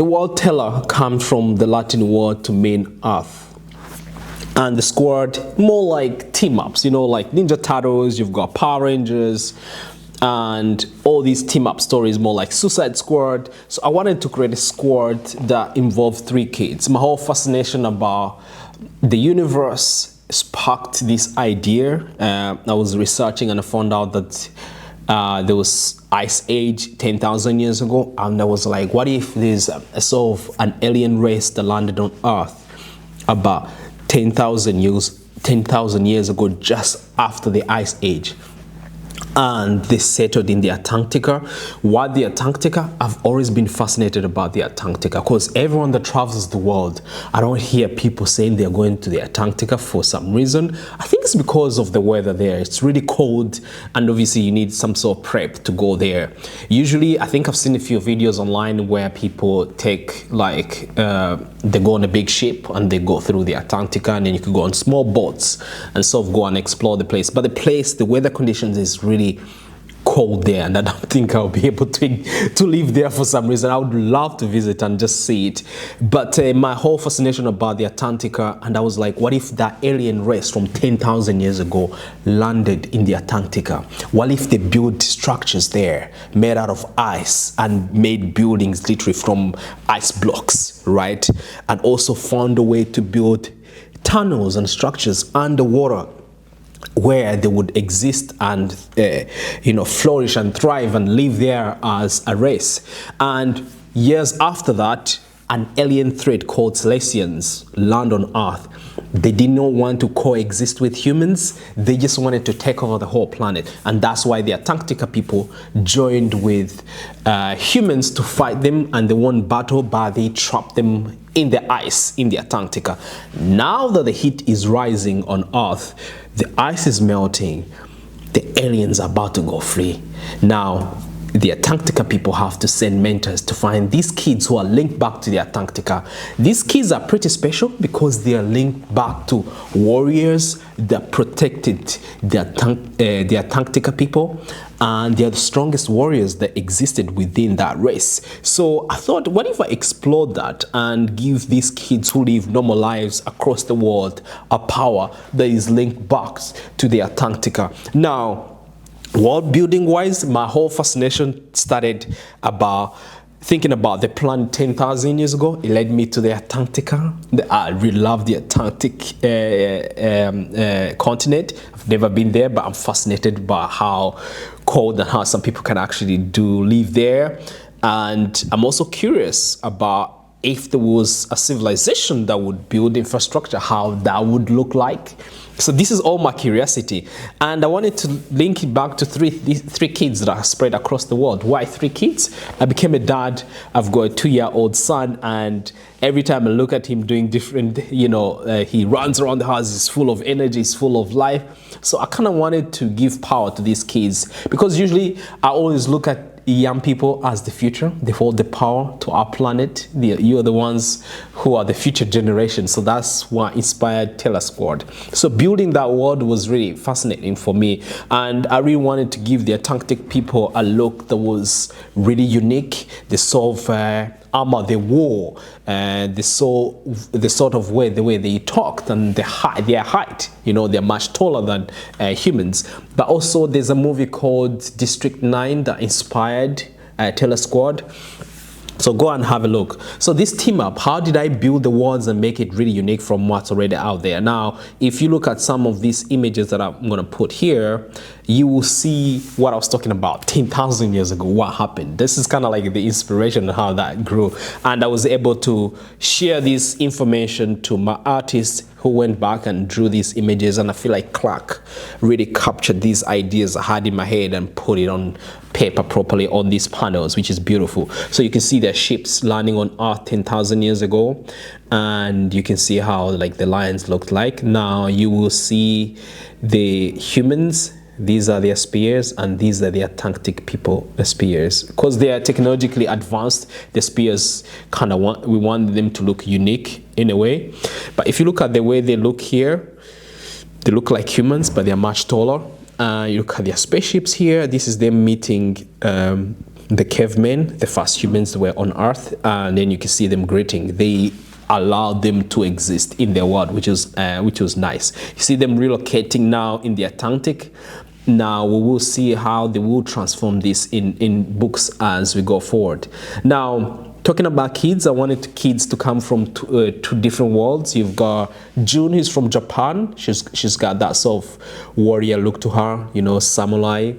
The word Terra comes from the Latin word to mean earth. And the squad, more like team-ups, you know, like Ninja Turtles, you've got Power Rangers, and all these team-up stories, more like Suicide Squad. So I wanted to create a squad that involved 3 kids. My whole fascination about the universe sparked this idea. I was researching and I found out that there was Ice Age 10,000 years ago, and I was like, what if there's a sort of an alien race that landed on Earth about 10,000 years ago, just after the Ice Age, and they settled in the Antarctica. Why the Antarctica? I've always been fascinated about the Antarctica, because everyone that travels the world, I don't hear people saying they're going to the Antarctica for some reason. I think it's because of the weather there. It's really cold, and obviously you need some sort of prep to go there. Usually, I think I've seen a few videos online where people take like they go on a big ship and they go through the Antarctica, and then you could go on small boats and sort of go and explore the place. But the weather conditions is really cold there, and I don't think I'll be able to live there for some reason. I would love to visit and just see it. But my whole fascination about the Antarctica, and I was like, what if that alien race from 10,000 years ago landed in the Antarctica? What if they built structures there made out of ice and made buildings literally from ice blocks, right? And also found a way to build tunnels and structures underwater where they would exist and flourish and thrive and live there as a race. And years after that, an alien threat called Celestians land on Earth. They did not want to coexist with humans. They just wanted to take over the whole planet. And that's why the Antarctica people joined with humans to fight them, and they won battle, but they trapped them in the ice in the Antarctica. Now that the heat is rising on Earth, the ice is melting, the aliens are about to go free. Now, the Antarctica people have to send mentors to find these kids who are linked back to the Antarctica. These kids are pretty special because they are linked back to warriors that protected the Antarctica people, and they are the strongest warriors that existed within that race. So I thought, what if I explored that and give these kids who live normal lives across the world a power that is linked back to the Antarctica? Now, world building wise, my whole fascination started about thinking about the planet 10,000 years ago. It led me to the Antarctica. I really love the Antarctic continent. I've never been there, but I'm fascinated by how cold and how some people can actually live there. And I'm also curious about if there was a civilization that would build infrastructure, how that would look like. So this is all my curiosity, and I wanted to link it back to three kids that are spread across the world. Why 3 kids? I became a dad. I've got a 2-year-old son, and every time I look at him doing different, he runs around the house, he's full of energy, he's full of life. So I kind of wanted to give power to these kids, because usually I always look at young people as the future. They hold the power to our planet. You are the ones who are the future generation. So that's what inspired Terra Squad. So building that world was really fascinating for me, and I really wanted to give the Antarctic people a look that was really unique. The sort of armor they wore, the sort of way they talked, and their height. They're much taller than humans. But also there's a movie called District 9 that inspired Terra Squad. So go and have a look. So this team up, how did I build the worlds and make it really unique from what's already out there? Now, if you look at some of these images that I'm going to put here, you will see what I was talking about 10,000 years ago, what happened. This is kind of like the inspiration of how that grew. And I was able to share this information to my artists who went back and drew these images, and I feel like Clark really captured these ideas I had in my head and put it on paper properly on these panels, which is beautiful. So you can see their ships landing on Earth 10,000 years ago, and you can see how like the lions looked like. Now you will see the humans. These are their spears, and these are the Antarctic people spears. Because they are technologically advanced, the spears we want them to look unique in a way. But if you look at the way they look here, they look like humans, but they are much taller. You look at their spaceships here. This is them meeting the cavemen, the first humans that were on Earth, and then you can see them greeting. They allowed them to exist in their world, which was nice. You see them relocating now in the Atlantic. Now we will see how they will transform this in books as we go forward. Now, talking about kids, I wanted kids to come from two different worlds. You've got June, who's from Japan. She's got that sort of warrior look to her, you know, samurai.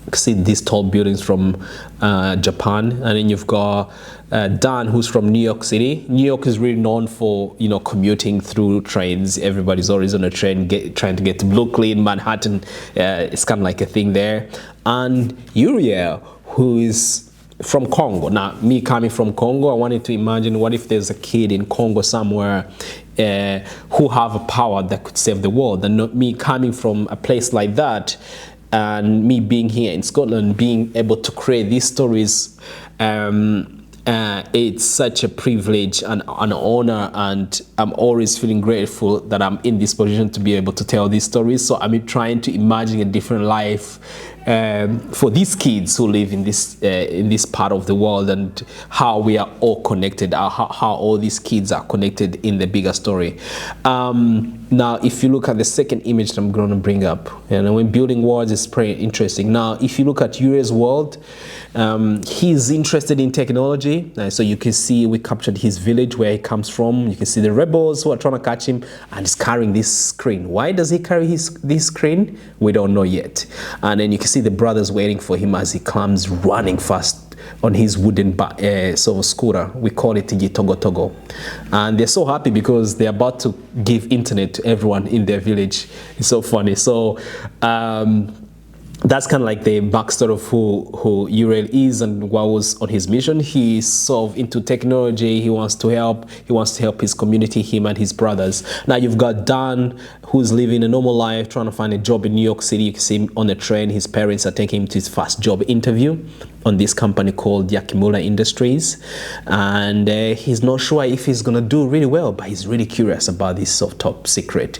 You can see these tall buildings from Japan. And then you've got Dan, who's from New York City. New York is really known for, you know, commuting through trains. Everybody's always on a train trying to get to Brooklyn, Manhattan. It's kind of like a thing there. And Uriel, who is from Congo. Now, me coming from Congo, I wanted to imagine what if there's a kid in Congo somewhere who have a power that could save the world. And not me coming from a place like that, and me being here in Scotland, being able to create these stories. It's such a privilege and an honor, and I'm always feeling grateful that I'm in this position to be able to tell these stories. So I'm trying to imagine a different life for these kids who live in this part of the world, and how we are all connected, how all these kids are connected in the bigger story. Now, if you look at the second image that I'm going to bring up, and when building worlds is pretty interesting. Now, if you look at Uriel's world, he's interested in technology. So you can see we captured his village where he comes from. You can see the rebels who are trying to catch him, and he's carrying this screen. Why does he carry this screen? We don't know yet. And then you can see the brothers waiting for him as he comes running fast on his wooden sort of scooter. We call it Togo. And they're so happy because they're about to give internet to everyone in their village. It's so funny. So that's kind of like the backstory of who Uriel is and what was on his mission. He's sort of into technology. He wants to help his community, him and his brothers. Now you've got Dan, who's living a normal life, trying to find a job in New York City. You can see him on a train. His parents are taking him to his first job interview on this company called Yakimura Industries, and he's not sure if he's gonna do really well, but he's really curious about this sort of top secret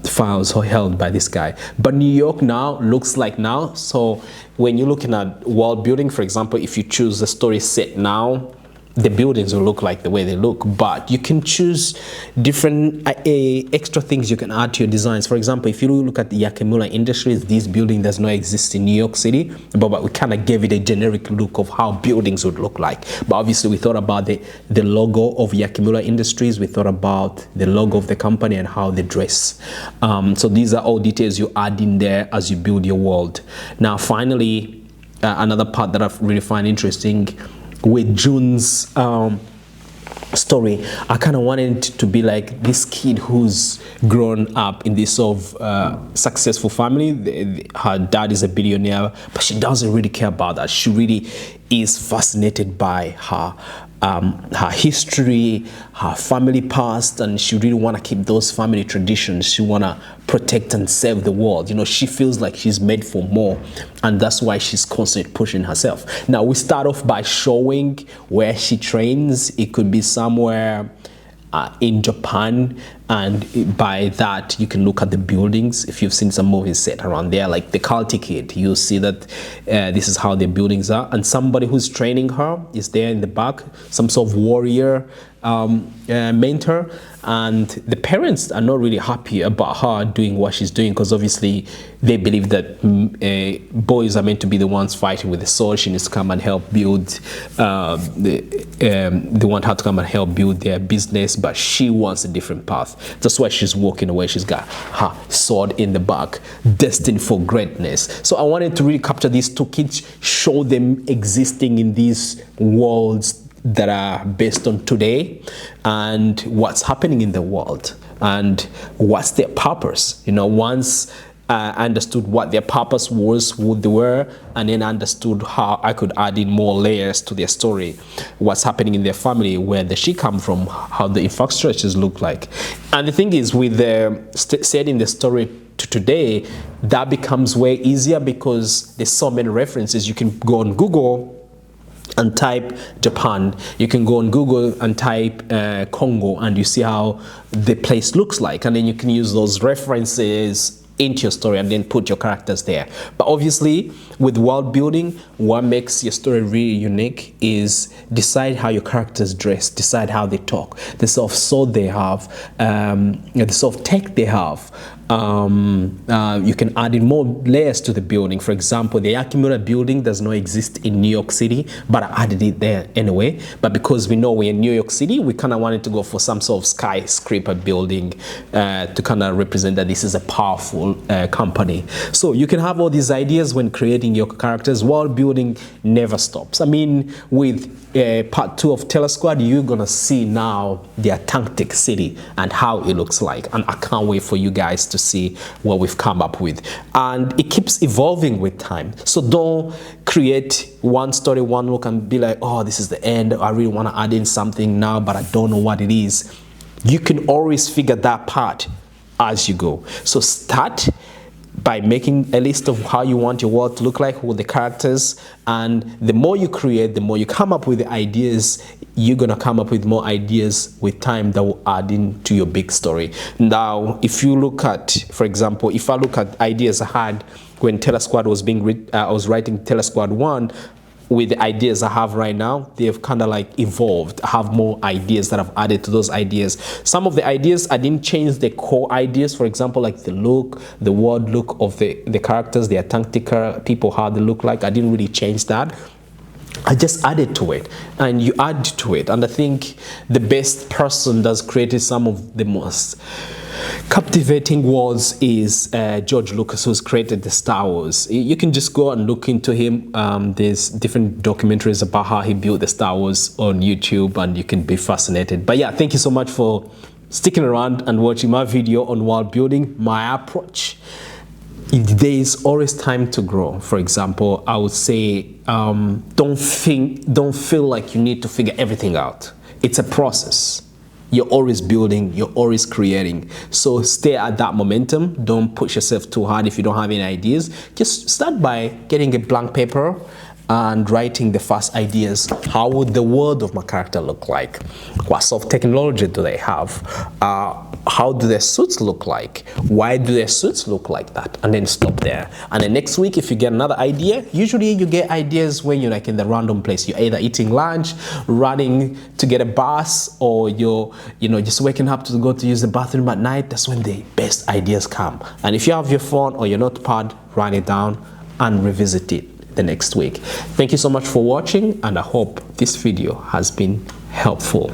files held by this guy. But New York now looks like now, so when you're looking at world building, for example, if you choose a story set now, the buildings will look like the way they look, but you can choose different extra things you can add to your designs. For example, if you look at the Yakimura Industries, this building does not exist in New York City, but we kind of gave it a generic look of how buildings would look like. But obviously we thought about the logo of Yakimura Industries, we thought about the logo of the company and how they dress. So these are all details you add in there as you build your world. Now finally, another part that I really find interesting with June's story, I kind of wanted to be like this kid who's grown up in this sort of successful family. Her dad is a billionaire, but she doesn't really care about that. She really is fascinated by her history, her family past, and she really want to keep those family traditions. She want to protect and save the world. You know, she feels like she's made for more, and that's why she's constantly pushing herself. Now, we start off by showing where she trains. It could be somewhere in Japan, and by that you can look at the buildings. If you've seen some movies set around there, like The Karate Kid, you'll see that this is how the buildings are, and somebody who's training her is there in the back, some sort of warrior mentor, and the parents are not really happy about her doing what she's doing, because obviously they believe that boys are meant to be the ones fighting with the sword. She needs to come and help build they want her to come and help build their business, but she wants a different path. That's why she's walking away. She's got her sword in the back, destined for greatness. So I wanted to really capture these two kids, show them existing in these worlds that are based on today and what's happening in the world and what's their purpose. You know, once I understood what their purpose was, who they were, and then understood how I could add in more layers to their story, what's happening in their family, where does she come from, how the infrastructures look like. And the thing is, with setting the story to today, that becomes way easier because there's so many references. You can go on Google and type Japan, you can go on Google and type Congo, and you see how the place looks like, and then you can use those references into your story and then put your characters there. But obviously with world building, what makes your story really unique is decide how your characters dress, decide how they talk, the sort of sword they have, the sort of tech they have. You can add in more layers to the building. For example, the Akimura building does not exist in New York City, but I added it there anyway. But because we know we're in New York City, we kind of wanted to go for some sort of skyscraper building to kind of represent that this is a powerful company. So you can have all these ideas when creating your characters. World building never stops. I mean, with part 2 of Terra Squad, you're gonna see now the Atlantic City and how it looks like, and I can't wait for you guys to see what we've come up with. And it keeps evolving with time, so don't create one story, one look, and be like, oh, this is the end, I really want to add in something now but I don't know what it is. You can always figure that part as you go. So start by making a list of how you want your world to look like, who the characters, and the more you create, the more you come up with the ideas, you're gonna come up with more ideas with time that will add into your big story. Now, if you look at, for example, if I look at ideas I had when Terra Squad was being I was writing Terra Squad 1, with the ideas I have right now, they've kind of like evolved. I have more ideas that I've added to those ideas. Some of the ideas, I didn't change the core ideas. For example, like the look, the world look of the characters, the Antarctica people, how they look like. I didn't really change that. I just added to it, and you add to it. And I think the best person that's created some of the most captivating worlds is George Lucas, who's created the Star Wars. You can just go and look into him. There's different documentaries about how he built the Star Wars on YouTube, and you can be fascinated. But yeah, thank you so much for sticking around and watching my video on world building, my approach. There is always time to grow. For example, I would say don't feel like you need to figure everything out. It's a process. You're always building, you're always creating. So stay at that momentum. Don't push yourself too hard if you don't have any ideas. Just start by getting a blank paper and writing the first ideas. How would the world of my character look like? What sort of technology do they have? How do their suits look like? Why do their suits look like that? And then stop there. And then next week, if you get another idea, usually you get ideas when you're like in the random place. You're either eating lunch, running to get a bus, or you're just waking up to go to use the bathroom at night. That's when the best ideas come. And if you have your phone or your notepad, write it down and revisit it the next week. Thank you so much for watching, and I hope this video has been helpful.